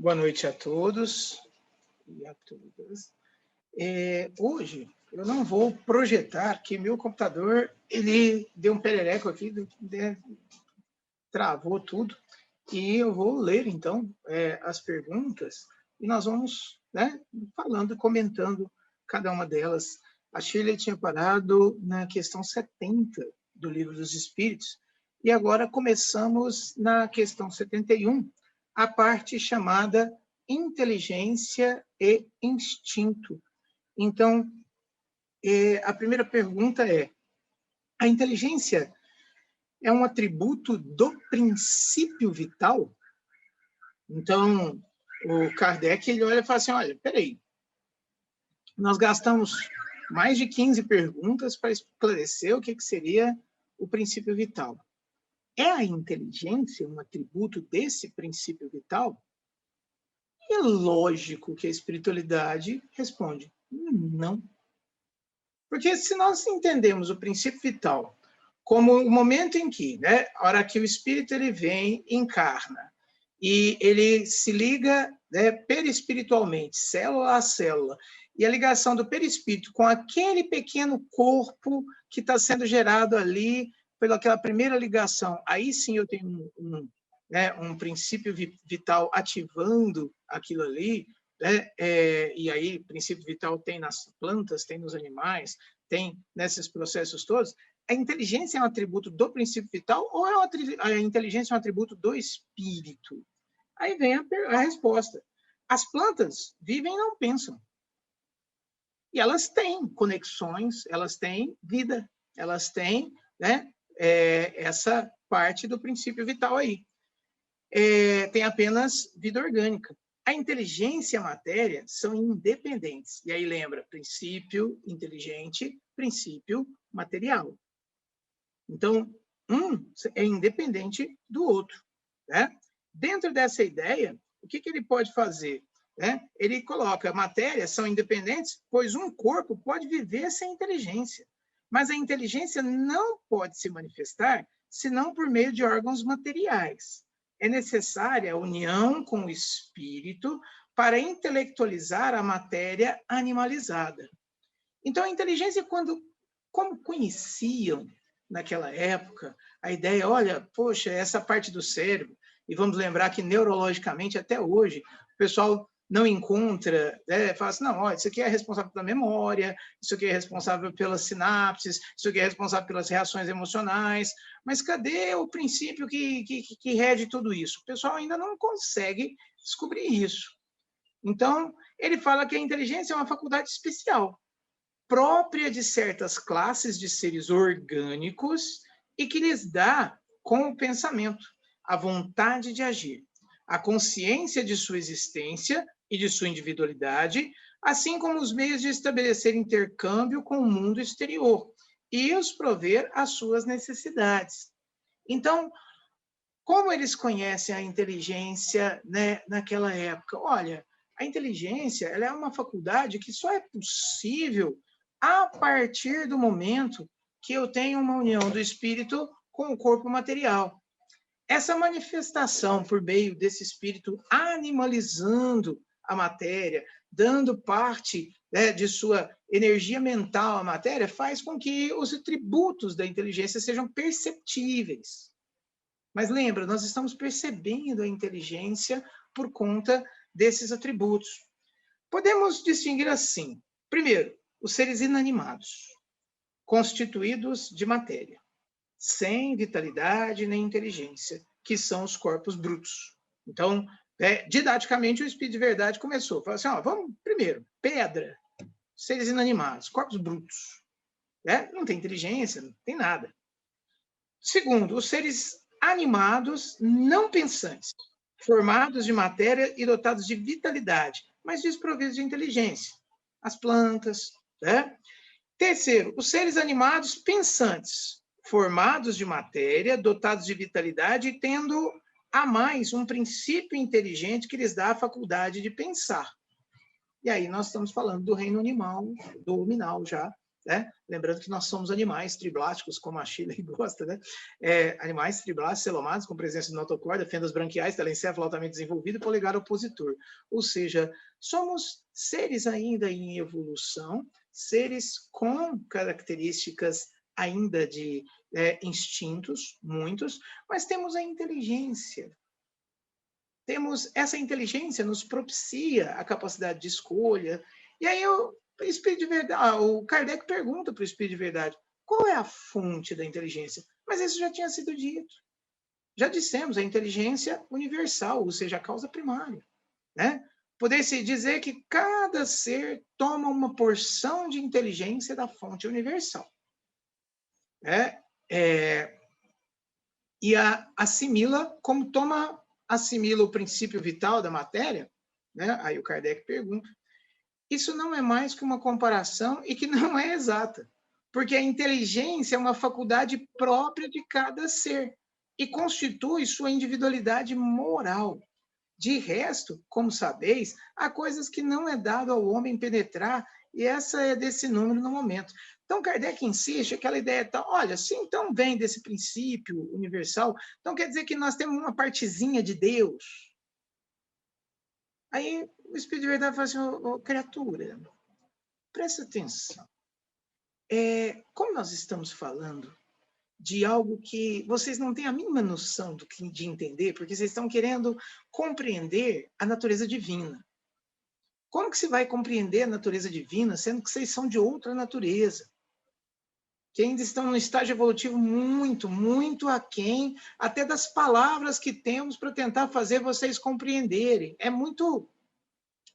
Boa noite a todos e a todas. Hoje eu não vou projetar, que meu computador ele deu um perereco aqui, travou tudo, e eu vou ler então as perguntas e nós vamos falando, comentando cada uma delas. A Shirley tinha parado na questão 70 do Livro dos Espíritos e agora começamos na questão 71, a parte chamada inteligência e instinto. Então, a primeira pergunta é: a inteligência é um atributo do princípio vital? Então, o Kardec ele olha e fala assim: olha, peraí, nós gastamos mais de 15 perguntas para esclarecer o que seria o princípio vital. É a inteligência um atributo desse princípio vital? E é lógico que a espiritualidade responde: não. Porque se nós entendemos o princípio vital como o momento em que, a hora que o espírito ele vem, encarna, e ele se liga perispiritualmente, célula a célula, e a ligação do perispírito com aquele pequeno corpo que está sendo gerado ali, pelaquela primeira ligação, aí sim eu tenho um princípio vital ativando aquilo ali, e aí princípio vital tem nas plantas, tem nos animais, tem nesses processos todos. A inteligência é um atributo do princípio vital ou a inteligência é um atributo do espírito? Aí vem a resposta. As plantas vivem e não pensam. E elas têm conexões, elas têm vida, elas têm essa parte do princípio vital aí. Tem apenas vida orgânica. A inteligência e a matéria são independentes. E aí lembra, princípio inteligente, princípio material. Então, um é independente do outro. Dentro dessa ideia, o que ele pode fazer? Ele coloca, matérias são independentes, pois um corpo pode viver sem inteligência. Mas a inteligência não pode se manifestar senão por meio de órgãos materiais. É necessária a união com o espírito para intelectualizar a matéria animalizada. Então, a inteligência, como conheciam naquela época, a ideia, olha, poxa, essa parte do cérebro, e vamos lembrar que neurologicamente, até hoje, o pessoal não encontra, fala assim, não, olha, isso aqui é responsável pela memória, isso aqui é responsável pelas sinapses, isso aqui é responsável pelas reações emocionais, mas cadê o princípio que rege tudo isso? O pessoal ainda não consegue descobrir isso. Então, ele fala que a inteligência é uma faculdade especial, própria de certas classes de seres orgânicos e que lhes dá, com o pensamento, a vontade de agir, a consciência de sua existência e de sua individualidade, assim como os meios de estabelecer intercâmbio com o mundo exterior e os prover às suas necessidades. Então, como eles conhecem a inteligência naquela época? Olha, a inteligência ela é uma faculdade que só é possível a partir do momento que eu tenho uma união do espírito com o corpo material. Essa manifestação por meio desse espírito animalizando a matéria, dando parte de sua energia mental à matéria, faz com que os atributos da inteligência sejam perceptíveis. Mas lembra, nós estamos percebendo a inteligência por conta desses atributos. Podemos distinguir assim. Primeiro, os seres inanimados, constituídos de matéria, sem vitalidade nem inteligência, que são os corpos brutos. Então, didaticamente, o Espírito de Verdade começou. Falou assim, vamos, primeiro, pedra, seres inanimados, corpos brutos. Não tem inteligência, não tem nada. Segundo, os seres animados não pensantes, formados de matéria e dotados de vitalidade, mas desprovidos de inteligência. As plantas. Terceiro, os seres animados pensantes, formados de matéria, dotados de vitalidade e tendo a mais um princípio inteligente que lhes dá a faculdade de pensar. E aí nós estamos falando do reino animal, do nominal já, né? Lembrando que nós somos animais triblásticos, como a Shirley gosta, né? Animais triblásticos, celomados, com presença de notocorda, fendas branquiais, telencéfalo altamente desenvolvido e polegar opositor. Ou seja, somos seres ainda em evolução, seres com características ainda de instintos, muitos, mas temos a inteligência. Temos essa inteligência, nos propicia a capacidade de escolha. E aí o Espírito de Verdade, o Kardec pergunta para o Espírito de Verdade, qual é a fonte da inteligência? Mas isso já tinha sido dito. Já dissemos, a inteligência universal, ou seja, a causa primária, né? Poder-se dizer que cada ser toma uma porção de inteligência da fonte universal, né? E assimila como assimila o princípio vital da matéria, né? Aí o Kardec pergunta. Isso não é mais que uma comparação e que não é exata, porque a inteligência é uma faculdade própria de cada ser e constitui sua individualidade moral. De resto, como sabeis, há coisas que não é dado ao homem penetrar, e essa é desse número no momento. Então, Kardec insiste, aquela ideia tá, olha, se então vem desse princípio universal, então quer dizer que nós temos uma partezinha de Deus. Aí o Espírito de Verdade fala assim, criatura, presta atenção. Como nós estamos falando de algo que vocês não têm a mínima noção de entender, porque vocês estão querendo compreender a natureza divina. Como que se vai compreender a natureza divina, sendo que vocês são de outra natureza? Que ainda estão num estágio evolutivo muito, muito aquém, até das palavras que temos para tentar fazer vocês compreenderem. É muito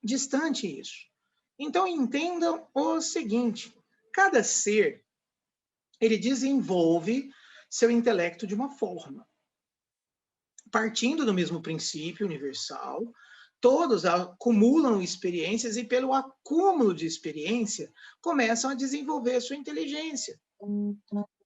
distante isso. Então, entendam o seguinte, cada ser, ele desenvolve seu intelecto de uma forma. Partindo do mesmo princípio universal, todos acumulam experiências e, pelo acúmulo de experiência, começam a desenvolver sua inteligência.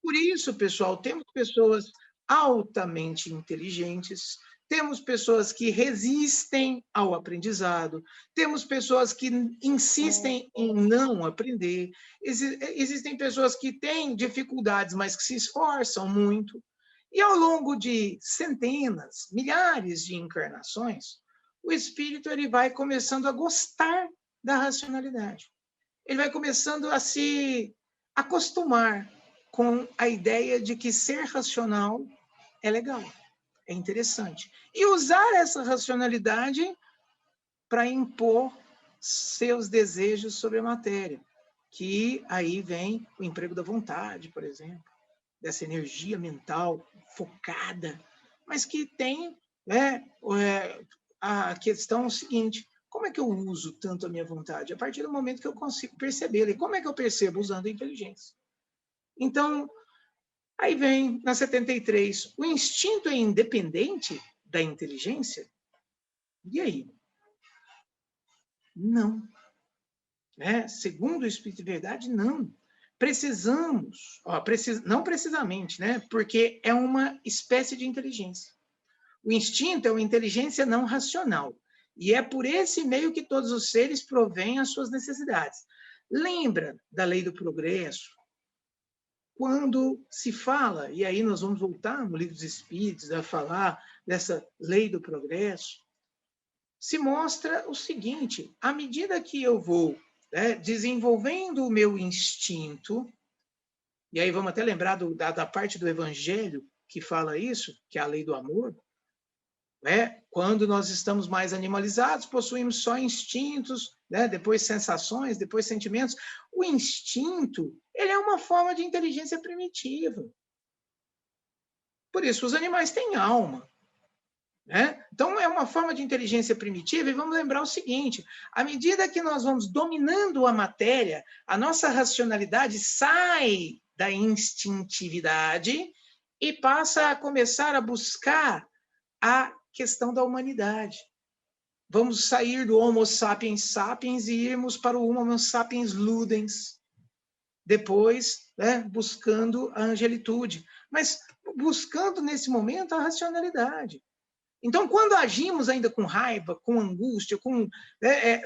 Por isso, pessoal, temos pessoas altamente inteligentes, temos pessoas que resistem ao aprendizado, temos pessoas que insistem em não aprender, existem pessoas que têm dificuldades, mas que se esforçam muito. E ao longo de centenas, milhares de encarnações, o espírito ele vai começando a gostar da racionalidade. Ele vai começando a se acostumar com a ideia de que ser racional é legal, é interessante. E usar essa racionalidade para impor seus desejos sobre a matéria, que aí vem o emprego da vontade, por exemplo, dessa energia mental focada, mas que tem a questão seguinte, como é que eu uso tanto a minha vontade? A partir do momento que eu consigo percebê-la. E como é que eu percebo? Usando a inteligência. Então, aí vem, na 73, o instinto é independente da inteligência? E aí? Não. Segundo o Espírito de Verdade, não. Precisamos, não precisamente, porque é uma espécie de inteligência. O instinto é uma inteligência não racional. E é por esse meio que todos os seres provêm as suas necessidades. Lembra da lei do progresso? Quando se fala, e aí nós vamos voltar no Livro dos Espíritos a falar dessa lei do progresso, se mostra o seguinte, à medida que eu vou desenvolvendo o meu instinto, e aí vamos até lembrar da parte do Evangelho que fala isso, que é a lei do amor, quando nós estamos mais animalizados, possuímos só instintos, depois sensações, depois sentimentos. O instinto, ele é uma forma de inteligência primitiva. Por isso, os animais têm alma. Então, é uma forma de inteligência primitiva, e vamos lembrar o seguinte, à medida que nós vamos dominando a matéria, a nossa racionalidade sai da instintividade e passa a começar a buscar a questão da humanidade. Vamos sair do Homo sapiens sapiens e irmos para o Homo sapiens ludens. Depois, buscando a angelitude. Mas buscando, nesse momento, a racionalidade. Então, quando agimos ainda com raiva, com angústia,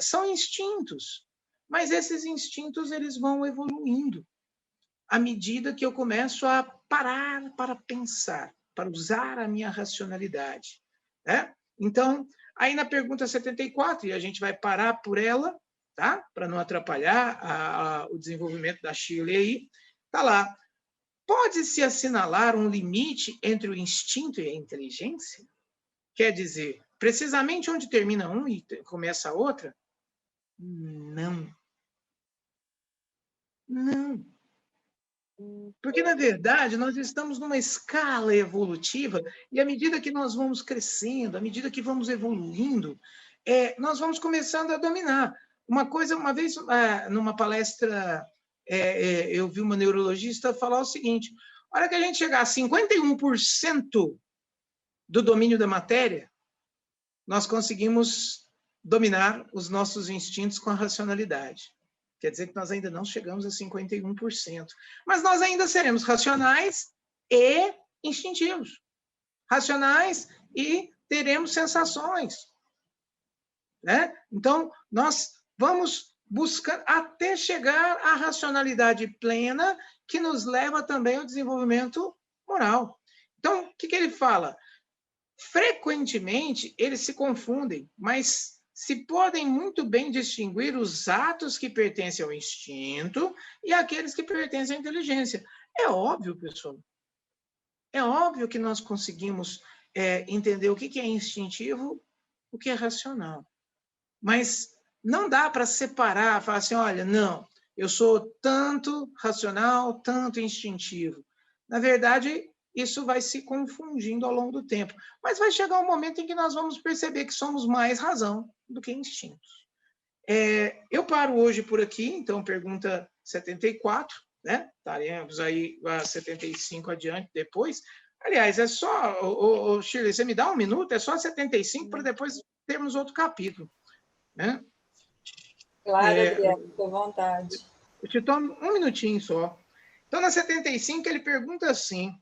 são instintos. Mas esses instintos eles vão evoluindo. à medida que eu começo a parar para pensar, para usar a minha racionalidade, né? Então, aí na pergunta 74, e a gente vai parar por ela, tá? Para não atrapalhar o desenvolvimento da Shirley aí, tá lá. Pode-se assinalar um limite entre o instinto e a inteligência? Quer dizer, precisamente onde termina um e começa a outra? Não. Não. Porque, na verdade, nós estamos numa escala evolutiva e, à medida que nós vamos crescendo, à medida que vamos evoluindo, nós vamos começando a dominar. Uma vez, numa palestra, eu vi uma neurologista falar o seguinte: a hora que a gente chegar a 51% do domínio da matéria, nós conseguimos dominar os nossos instintos com a racionalidade. Quer dizer que nós ainda não chegamos a 51%. Mas nós ainda seremos racionais e instintivos. Racionais e teremos sensações. Né? Então, nós vamos buscar até chegar à racionalidade plena, que nos leva também ao desenvolvimento moral. Então, o que ele fala? Frequentemente, eles se confundem, mas se podem muito bem distinguir os atos que pertencem ao instinto e aqueles que pertencem à inteligência. É óbvio, pessoal. É óbvio que nós conseguimos entender o que é instintivo, o que é racional. Mas não dá para separar, falar assim, olha, não, eu sou tanto racional, tanto instintivo. Na verdade, isso vai se confundindo ao longo do tempo. Mas vai chegar um momento em que nós vamos perceber que somos mais razão do que instintos. Eu paro hoje por aqui, então, pergunta 74, né? Estaremos aí a 75 adiante depois. Aliás, é só, Shirley, você me dá um minuto? É só 75 para depois termos outro capítulo. Né? Claro, Adriano, fica à vontade. Eu te tomo um minutinho só. Então, na 75, ele pergunta assim: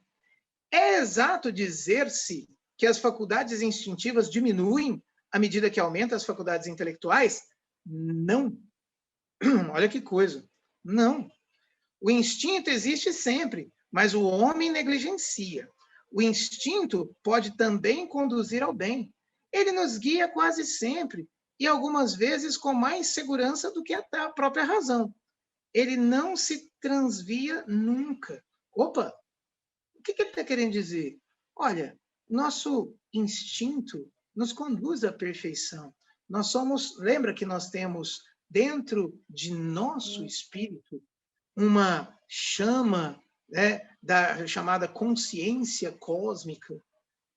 é exato dizer-se que as faculdades instintivas diminuem à medida que aumentam as faculdades intelectuais? Não. Olha que coisa. Não. O instinto existe sempre, mas o homem negligencia. O instinto pode também conduzir ao bem. Ele nos guia quase sempre, e algumas vezes com mais segurança do que a própria razão. Ele não se transvia nunca. Opa! O que ele está querendo dizer? Olha, nosso instinto nos conduz à perfeição. Nós somos, lembra que nós temos dentro de nosso espírito uma chama, né, da chamada consciência cósmica,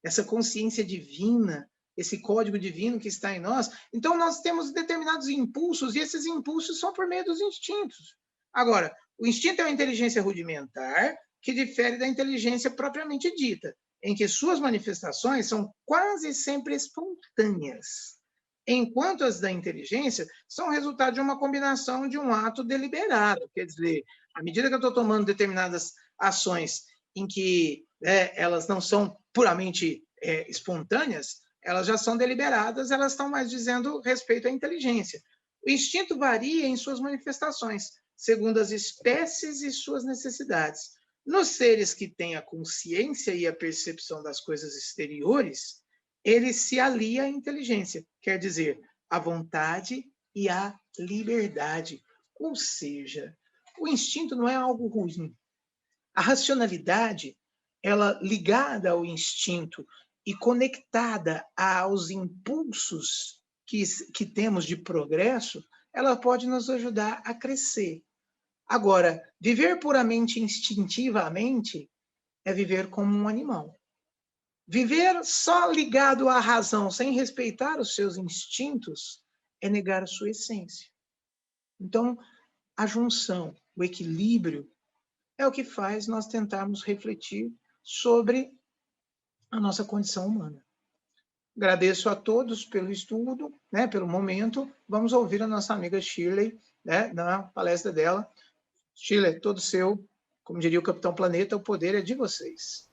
essa consciência divina, esse código divino que está em nós. Então, nós temos determinados impulsos, e esses impulsos são por meio dos instintos. Agora, o instinto é uma inteligência rudimentar, que difere da inteligência propriamente dita, em que suas manifestações são quase sempre espontâneas, enquanto as da inteligência são resultado de uma combinação de um ato deliberado. Quer dizer, à medida que eu estou tomando determinadas ações em que elas não são puramente espontâneas, elas já são deliberadas, elas estão mais dizendo respeito à inteligência. O instinto varia em suas manifestações, segundo as espécies e suas necessidades. Nos seres que têm a consciência e a percepção das coisas exteriores, ele se alia à inteligência, quer dizer, à vontade e à liberdade. Ou seja, o instinto não é algo ruim. A racionalidade, ela ligada ao instinto e conectada aos impulsos que temos de progresso, ela pode nos ajudar a crescer. Agora, viver puramente instintivamente é viver como um animal. Viver só ligado à razão, sem respeitar os seus instintos, é negar a sua essência. Então, a junção, o equilíbrio, é o que faz nós tentarmos refletir sobre a nossa condição humana. Agradeço a todos pelo estudo, né, pelo momento. Vamos ouvir a nossa amiga Shirley, né, na palestra dela. Shirley, todo seu. Como diria o Capitão Planeta, o poder é de vocês.